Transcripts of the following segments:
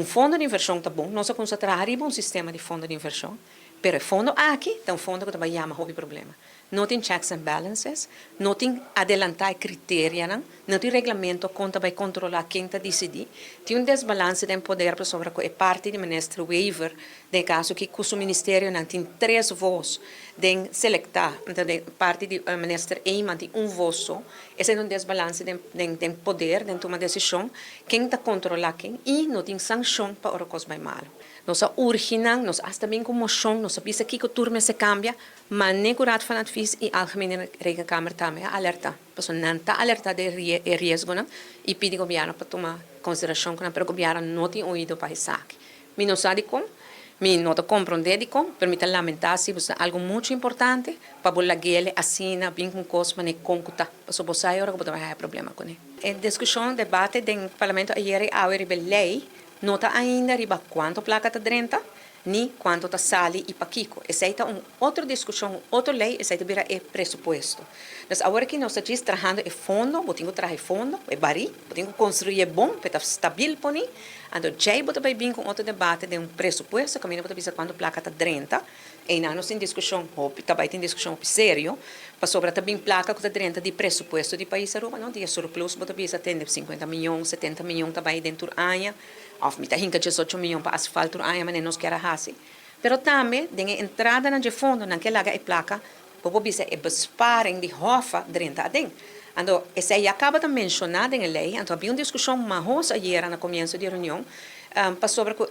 Fondo de inversão está bom, nós concentraremos um sistema de fundo de inversão, pero o fundo aqui tem fundo que também chama hobby problema. Não tem checks and balances, não tem adelantar critérios, não tem regulamento que vai controlar quem está decidindo. Tem desbalance de poder sobre a parte do ministro Wever, no caso que o ministério não tem 3 vozes de selectar, então de parte do ministro Eiman tem voz só. Esse é desbalance de poder, de tomar decisão, quem está controlando quem, e não tem sanção para o que vai mal. Nós urginam, nós hasta bem com moção, nós sabemos que a turma se cambia, mas nem curado van advies e algemene rekenkamer também alerta. Pessoal não está alerta de risco, não? E pede ao governo para tomar consideração, mas o governo não tem ouído para isso. Mi não sabe como, mi não compreende como, permite lamentar se é algo muito importante para a guerra assina bem com coisa, mas não conta. Pessoal, você agora que vai ter problema com ele. A discussão, debate do parlamento ayer a lei não está ainda riba quanto placa está dentro, nem quanto está sali e paquico. Essa é outra discussão, outra lei, essa é pressuposto. Mas agora que nós estamos trabalhando em fundo, podemos trazer fundo, é bari, podemos construir bom, para estar estável para mim. Então, já vai vir com outro debate de pressuposto, que a minha precisa quanto placa está dentro. E não tem discussão, também tem discussão sério, para sobre também placa que está dentro de pressuposto de país Aruba, não tem surplus, mas também atende 50 milhões, 70 milhões também dentro do ano. Of met 18 milhões para asfalto aí, mas não quer assim. Pero também, tem entrada na de fundo, naquela placa, para bisa é besparing de hofa dentro dentro. Então, essa aí acaba de mencionar na lei, então havia uma discussão mais ayer no começo da reunião, para sobre o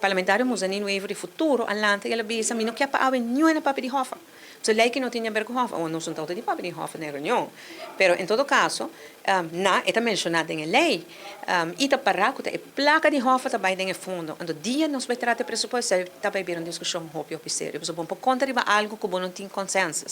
parlamentário musanin Wever futuro, alante ela bisa, não quer para nenhuma papel de hofa. So, lei que não tinha ver com hofa, ou não são todos de papel de hofa na reunião. Pero, em todo caso, está mencionado na lei, e está para que a placa de hofa também tem fundo. Então, dia nós vamos tratar de pressuposto, também vai uma discussão hopi sério. Por conta de algo que não tem consenso.